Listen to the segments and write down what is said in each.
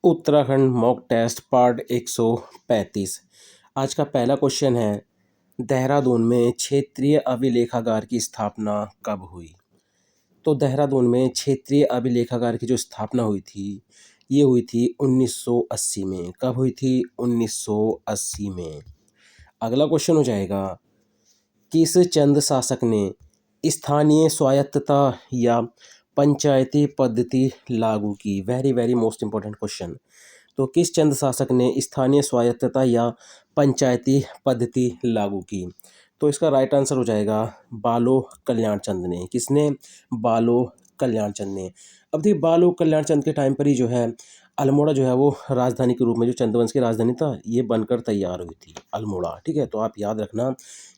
Uttarakhand mock test part 135। आज का पहला क्वेश्चन है, देहरादून में क्षेत्रीय अभिलेखागार की स्थापना कब हुई? तो देहरादून में क्षेत्रीय अभिलेखागार की जो स्थापना हुई थी, ये हुई थी 1980 में। कब हुई थी? 1980 में। अगला क्वेश्चन हो जाएगा, किस चंद शासक ने स्थानीय स्वायत्तता या पंचायती पद्धति लागू की? Very very most important question. तो किस चंद शासक ने स्थानीय स्वायत्तता या पंचायती पद्धति लागू की? तो इसका राइट आंसर हो जाएगा बालो कल्याण चंद ने। किसने? बालो कल्याण चंद ने। अब देखिए, बालो कल्याण चंद के टाइम पर ही जो है अल्मोड़ा जो है वो राजधानी के रूप में, जो चंद्रवंश की राजधानी था, ये बनकर तैयार हुई थी अल्मोड़ा। ठीक है, तो आप याद रखना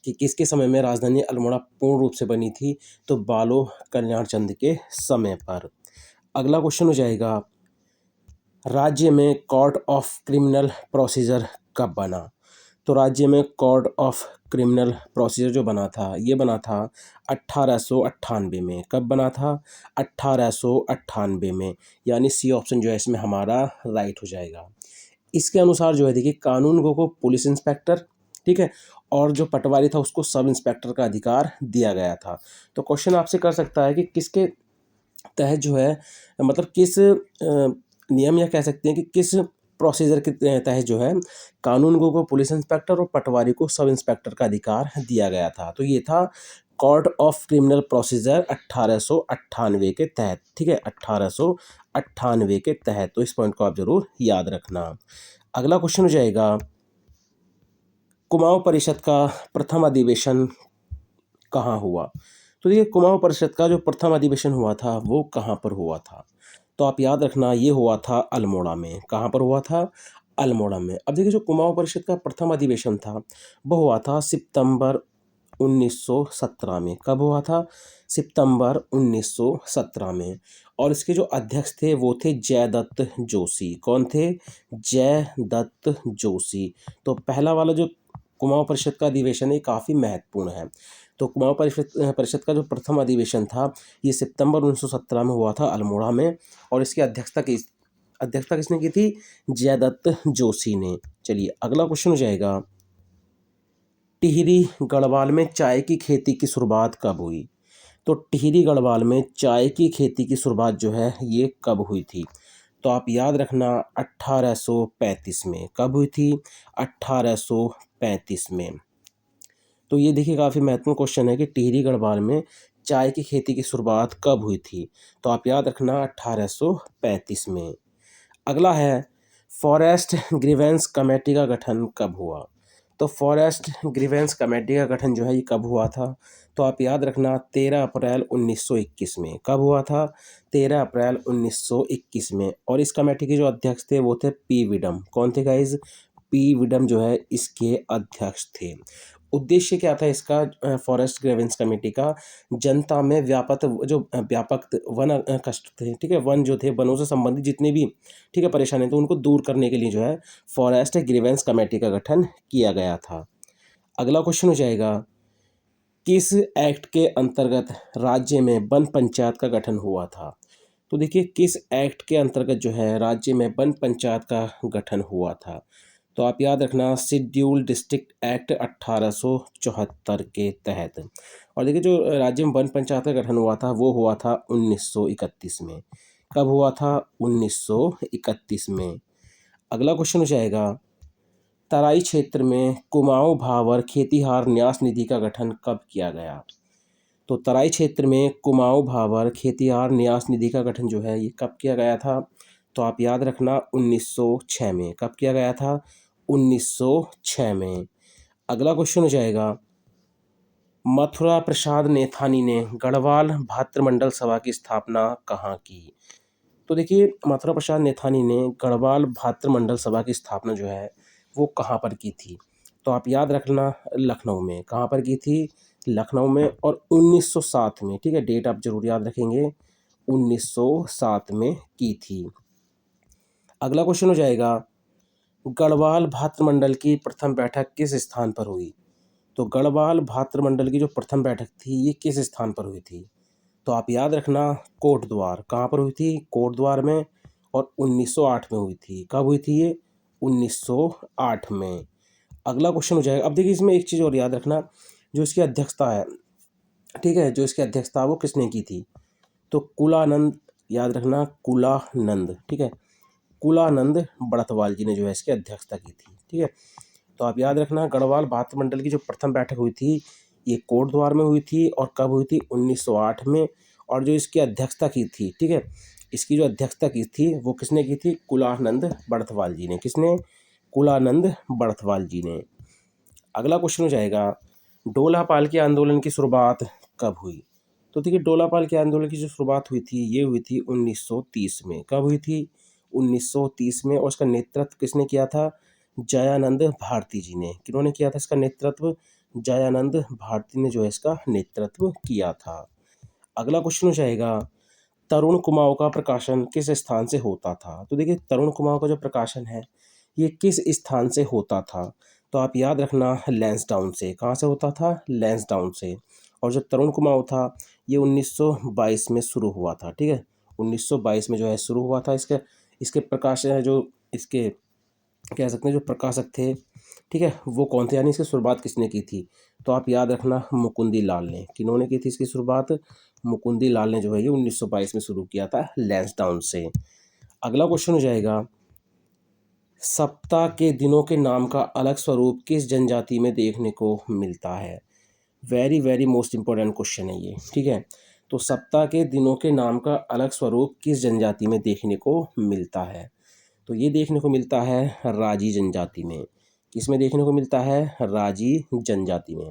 कि किसके समय में राजधानी अल्मोड़ा पूर्ण रूप से बनी थी? तो बालो कल्याण चंद के समय पर। अगला क्वेश्चन हो जाएगा, राज्य में कोर्ट ऑफ क्रिमिनल प्रोसीजर कब बना? तो राज्य में कोर्ट ऑफ क्रिमिनल प्रोसीजर जो बना था, ये बना था 1898 में। कब बना था? 1898 में। यानी सी ऑप्शन जो है इसमें हमारा राइट हो जाएगा। इसके अनुसार जो है, देखिए, कानून गो को पुलिस इंस्पेक्टर, ठीक है, और जो पटवारी था उसको सब इंस्पेक्टर का अधिकार दिया गया था। तो क्वेश्चन आपसे कर सकता है कि किसके तहत जो है, मतलब किस नियम, या कह सकते हैं कि किस प्रोसीजर के तहत जो है कानून गो को पुलिस इंस्पेक्टर और पटवारी को सब इंस्पेक्टर का अधिकार दिया गया था। तो ये था कोर्ट ऑफ क्रिमिनल प्रोसीजर 1898 के तहत। ठीक है, 1898 के तहत। तो इस पॉइंट को आप जरूर याद रखना। अगला क्वेश्चन हो जाएगा, कुमाऊं परिषद का प्रथम अधिवेशन कहाँ हुआ? तो ये कुमाऊं परिषद का जो प्रथम अधिवेशन हुआ था वो कहाँ पर हुआ था? तो आप याद रखना, ये हुआ था अल्मोड़ा में। कहाँ पर हुआ था? अल्मोड़ा में। अब देखिए, जो कुमाऊं परिषद का प्रथम अधिवेशन था वो हुआ था सितंबर 1917 में। कब हुआ था? सितंबर 1917 में। और इसके जो अध्यक्ष थे वो थे जयदत्त जोशी। कौन थे? जयदत्त जोशी। तो पहला वाला जो कुमाऊं परिषद का अधिवेशन है काफ़ी महत्वपूर्ण है। तो कुमाऊं परिषद का जो प्रथम अधिवेशन था ये सितंबर 1917 में हुआ था अल्मोड़ा में। और इसकी अध्यक्षता किसने की थी? जयदत्त जोशी ने। चलिए, अगला क्वेश्चन हो जाएगा, टिहरी गढ़वाल में चाय की खेती की शुरुआत कब हुई? तो टिहरी गढ़वाल में चाय की खेती की शुरुआत जो है ये कब हुई थी? तो आप याद रखना, 1835 में। कब हुई थी? 1835 में। तो ये देखिए, काफ़ी महत्वपूर्ण क्वेश्चन है कि टिहरी गढ़वाल में चाय की खेती की शुरुआत कब हुई थी? तो आप याद रखना, 1835 में। अगला है, फॉरेस्ट ग्रीवेंस कमेटी का गठन कब हुआ? तो फॉरेस्ट ग्रीवेंस कमेटी का गठन जो है ये कब हुआ था? तो आप याद रखना, 13 अप्रैल 1921 में। कब हुआ था? 13 अप्रैल 1921 में। और इस कमेटी के जो अध्यक्ष थे वो थे पी विडम। कौन थे गाइज? पी विडम जो है इसके अध्यक्ष थे। उद्देश्य क्या था इसका, फॉरेस्ट ग्रीवेंस कमेटी का? जनता में व्यापक वन कष्ट थे, ठीक है, वन जो थे, वनों से संबंधित जितने भी, ठीक है, परेशानी तो उनको दूर करने के लिए जो है फॉरेस्ट ग्रीवेंस कमेटी का गठन किया गया था। अगला क्वेश्चन हो जाएगा, किस एक्ट के अंतर्गत राज्य में वन पंचायत का गठन हुआ था? तो देखिए, किस एक्ट के अंतर्गत जो है राज्य में वन पंचायत का गठन हुआ था? तो आप याद रखना, शेड्यूल डिस्ट्रिक्ट एक्ट 1874 के तहत। और देखिए, जो राज्य में वन पंचायत का गठन हुआ था वो हुआ था 1931 में। कब हुआ था? 1931 में। अगला क्वेश्चन हो जाएगा, तराई क्षेत्र में कुमाऊं भावर खेतिहार न्यास निधि का गठन कब किया गया? तो तराई क्षेत्र में कुमाऊं भावर खेतिहार न्यास निधि का गठन जो है ये कब किया गया था? तो आप याद रखना, 1906 में। कब किया गया था? 1906 में। अगला क्वेश्चन हो जाएगा, मथुरा प्रसाद नेथानी ने गढ़वाल भातृमंडल सभा की स्थापना कहाँ की? तो देखिए, मथुरा प्रसाद नेथानी ने गढ़वाल भातृमंडल सभा की स्थापना जो है वो कहाँ पर की थी? तो आप याद रखना, लखनऊ में। कहाँ पर की थी? लखनऊ में। और 1907 में। ठीक है, डेट आप जरूर याद रखेंगे, 1907 में की थी। अगला क्वेश्चन हो जाएगा, गढ़वाल भातृमंडल की प्रथम बैठक किस स्थान पर हुई? तो गढ़वाल भातृमंडल की जो प्रथम बैठक थी ये किस स्थान पर हुई थी? तो आप याद रखना, कोटद्वार। कहाँ पर हुई थी? कोटद्वार में। और 1908 में हुई थी। कब हुई थी ये? 1908 में। अगला क्वेश्चन हो जाएगा। अब देखिए इसमें एक चीज़ और याद रखना, जो इसकी अध्यक्षता है, ठीक है, जो इसकी अध्यक्षता वो किसने की थी? तो कुलानंद, याद रखना कुलानंद, ठीक है, कुलानंद बड़थवाल जी ने जो है इसकी अध्यक्षता की थी, ठीक है। तो आप याद रखना गढ़वाल भात मंडल की जो प्रथम बैठक हुई थी ये कोटद्वार में हुई थी, और कब हुई थी? 1908 में। और जो इसकी अध्यक्षता की थी, ठीक है, इसकी जो अध्यक्षता की थी वो किसने की थी? कुलानंद बड़थवाल जी ने। किसने? कुलानंद बड़थवाल जी ने। अगला क्वेश्चन हो जाएगा, डोला पालकी आंदोलन की शुरुआत कब हुई? तो देखिए डोला पालकी आंदोलन की जो शुरुआत हुई थी ये हुई थी 1930 में। कब हुई थी? 1930 में। और इसका नेतृत्व किसने किया था? जयानंद भारती जी ने। किन्होंने किया था इसका नेतृत्व? जयानंद भारती ने जो है इसका नेतृत्व किया था। अगला क्वेश्चन हो जाएगा, तरुण कुमाऊँ का प्रकाशन किस स्थान से होता था? तो देखिए तरुण कुमाऊँ का जो प्रकाशन है ये किस स्थान से होता था? तो आप याद रखना लैंसडाउन से। कहाँ से होता था? लैंसडाउन से। और जो तरुण कुमाऊँ था ये 1922 में शुरू हुआ था, ठीक है, 1922 में जो है शुरू हुआ था। इसके इसके प्रकाशन जो इसके कह सकते हैं जो प्रकाशक थे, ठीक है, वो कौन थे, यानी इसकी शुरुआत किसने की थी? तो आप याद रखना मुकुंदी लाल ने। किन्होंने की थी इसकी शुरुआत? मुकुंदी लाल ने जो है ये 1922 में शुरू किया था लैंसडाउन से। अगला क्वेश्चन हो जाएगा, सप्ताह के दिनों के नाम का अलग स्वरूप किस जनजाति में देखने को मिलता है? Very very most important question है ये, ठीक है। तो सप्ताह के दिनों के नाम का अलग स्वरूप किस जनजाति में देखने को मिलता है? तो ये देखने को मिलता है राजी जनजाति में। किसमें देखने को मिलता है? राजी जनजाति में।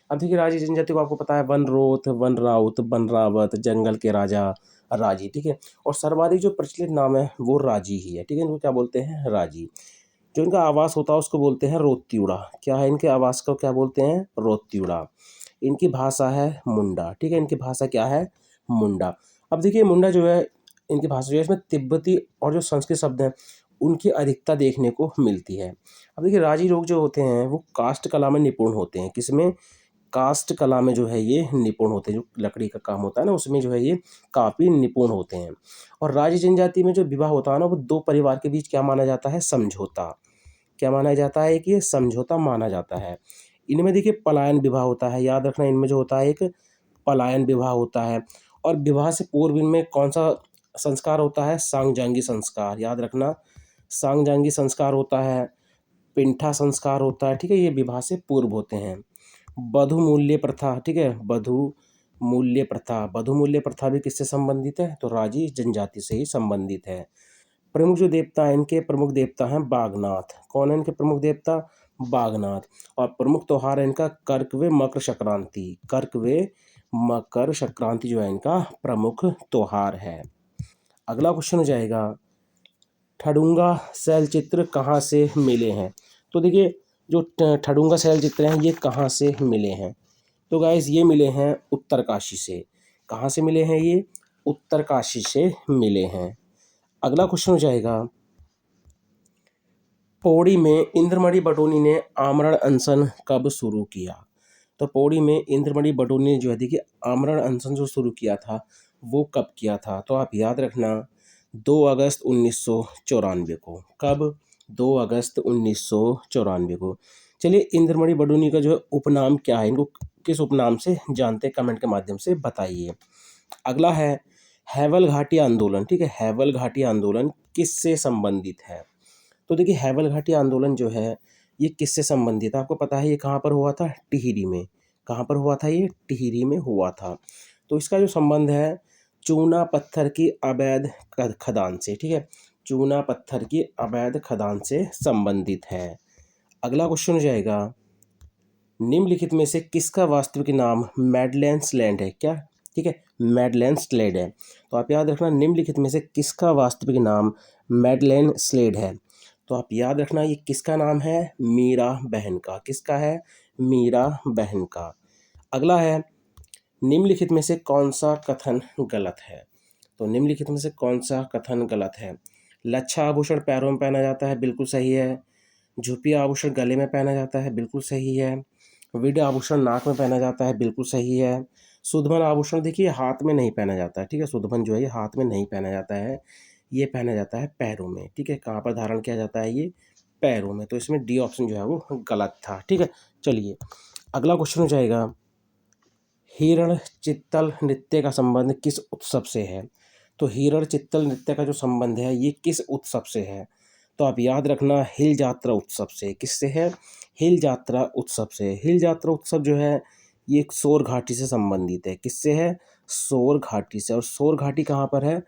अब देखिए राजी जनजाति को आपको पता है वन रोथ, वन राउत, वन रावत, जंगल के राजा, राजी, ठीक है। और सर्वाधिक जो प्रचलित नाम है वो राजी ही है, ठीक है, इनको क्या बोलते हैं? राजी। जो इनका आवास होता है उसको बोलते हैं रोत्यूड़ा। क्या है इनके आवास को? क्या बोलते हैं? रोत्यूड़ा। इनकी भाषा है मुंडा, ठीक है, इनकी भाषा क्या है? मुंडा। अब देखिए मुंडा जो है इनकी भाषा जो है इसमें तिब्बती और जो संस्कृत शब्द हैं उनकी अधिकता देखने को मिलती है। अब देखिए राजी लोग जो होते हैं वो काष्ठ कला में निपुण होते हैं। किसमें? काष्ठ कला में जो है ये निपुण होते हैं। जो लकड़ी का काम होता है ना उसमें जो है ये काफ़ी निपुण होते हैं। और राजी जनजाति में जो विवाह होता है ना वो दो परिवार के बीच क्या माना जाता है? समझौता। क्या माना जाता है? कि ये समझौता माना जाता है। इनमें देखिए पलायन विवाह होता है। याद रखना इनमें जो होता है एक पलायन विवाह होता है। और विवाह से पूर्व इनमें कौन सा संस्कार होता है? सांगजांगी संस्कार। याद रखना सांगजांगी संस्कार होता है, पिंठा संस्कार होता है, ठीक है, ये विवाह से पूर्व होते हैं। बधू मूल्य प्रथा, ठीक है, बधू मूल्य प्रथा। बधू मूल्य प्रथा भी किससे संबंधित है? तो राजी जनजाति से ही संबंधित है। प्रमुख जो देवता हैं इनके प्रमुख देवता हैं बागनाथ। कौन है इनके प्रमुख देवता? बागनाथ। और प्रमुख त्योहार है इनका कर्क व मकर संक्रांति। कर्क व मकर संक्रांति जो है इनका प्रमुख त्योहार है। अगला क्वेश्चन हो जाएगा, ठडुंगा शैलचित्र कहाँ से मिले हैं? तो देखिए जो ठडुंगा शैलचित्र हैं ये कहाँ से मिले हैं? तो गाइस ये मिले हैं उत्तरकाशी से। कहाँ से मिले हैं ये? उत्तरकाशी से मिले हैं। अगला क्वेश्चन हो जाएगा, पौड़ी में इंद्रमणि बडोनी ने आमरण अनशन कब शुरू किया? तो पौड़ी में इंद्रमणि बडोनी ने जो है देखिए आमरण अनशन जो शुरू किया था वो कब किया था? तो आप याद रखना 2 अगस्त 1994 को। कब? 2 अगस्त 1994 को। चलिए इंद्रमणि बडोनी का जो है उपनाम क्या है? इनको किस उपनाम से जानते हैं? कमेंट के माध्यम से बताइए। अगला है हैवल घाटी आंदोलन, ठीक है, हैवल घाटी आंदोलन किससे संबंधित है? तो देखिए हैवल घाटी आंदोलन जो है ये किससे संबंधित है? आपको पता है ये कहाँ पर हुआ था? टिहरी में। कहाँ पर हुआ था? ये टिहरी में हुआ था। तो इसका जो संबंध है चूना पत्थर की अवैध खदान से, ठीक है, चूना पत्थर की अवैध खदान से संबंधित है। अगला क्वेश्चन हो जाएगा, निम्नलिखित में से किसका वास्तविक नाम मैडलैंड्स लैंड है? क्या? ठीक है, मैडलैंड्स लैंड है। तो आप याद रखना निम्नलिखित में से किसका वास्तविक नाम मैडलैंड स्लेड है? तो आप याद रखना ये किसका नाम है? मीरा बहन का। किसका है? मीरा बहन का। अगला है, निम्नलिखित में से कौन सा कथन गलत है? तो निम्नलिखित में से कौन सा कथन गलत है? लच्छा आभूषण पैरों में पहना जाता है, बिल्कुल सही है। झुपी आभूषण गले में पहना जाता है, बिल्कुल सही है। विड आभूषण नाक में पहना जाता है, बिल्कुल सही है। सुदभन आभूषण देखिए हाथ में नहीं पहना जाता है, ठीक है, सुदभन जो है ये हाथ में नहीं पहना जाता है, ये पहना जाता है पैरों में, ठीक है। कहाँ पर धारण किया जाता है ये? पैरों में। तो इसमें डी ऑप्शन जो है वो गलत था, ठीक है। चलिए अगला क्वेश्चन हो जाएगा, हिरण चित्तल नृत्य का संबंध किस उत्सव से है? तो हिरण चित्तल नृत्य का जो संबंध है ये किस उत्सव से है? तो आप याद रखना, हिल जात्रा उत्सव से। किससे है? हिल जात्रा उत्सव से। हिल जात्रा उत्सव जो है ये एक सोर घाटी से संबंधित है। किससे है? सोर घाटी से। और सोर घाटी कहाँ पर है?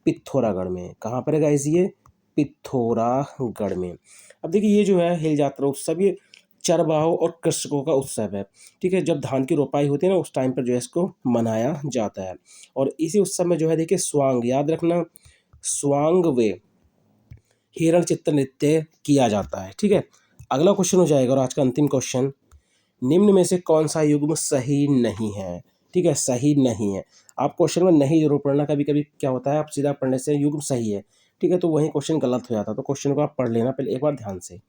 पिथौरागढ़ में। कहाँ पर है गाइस ये? पिथौरागढ़ में। अब देखिए ये जो है हिल जात्रा उत्सव ये चरवाहों और कृषकों का उत्सव है, ठीक है। जब धान की रोपाई होती है ना उस टाइम पर जो है इसको मनाया जाता है। और इसी उत्सव में जो है देखिए स्वांग, याद रखना, स्वांग वे हिरण चित्त नृत्य किया जाता है, ठीक है। अगला क्वेश्चन हो जाएगा और आज का अंतिम क्वेश्चन, निम्न में से कौन सा युग्म सही नहीं है? ठीक है, सही नहीं है। आप क्वेश्चन में नहीं जरूर पढ़ना, कभी कभी क्या होता है आप सीधा पढ़ने से युग्म सही है, ठीक है, तो वही क्वेश्चन गलत हो जाता है। तो क्वेश्चन को आप पढ़ लेना पहले एक बार ध्यान से।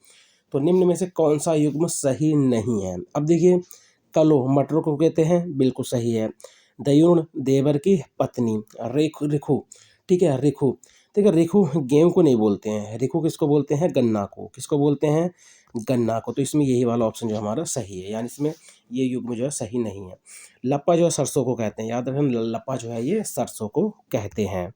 तो निम्न में से कौन सा युग्म सही नहीं है? अब देखिए, कलो मटरों को कहते हैं, बिल्कुल सही है। दयुण देवर की पत्नी। रेखु रिखु, ठीक है, रिखु। ठीक है, रिखु गेहूं को नहीं बोलते हैं, रिखु किसको बोलते हैं? गन्ना को। किसको बोलते हैं? गन्ना को। तो इसमें यही वाला ऑप्शन जो हमारा सही है, यानी इसमें ये युग्म जो है सही नहीं है। लप्पा जो है सरसों को कहते हैं, याद रखें, लप्पा जो है ये सरसों को कहते हैं।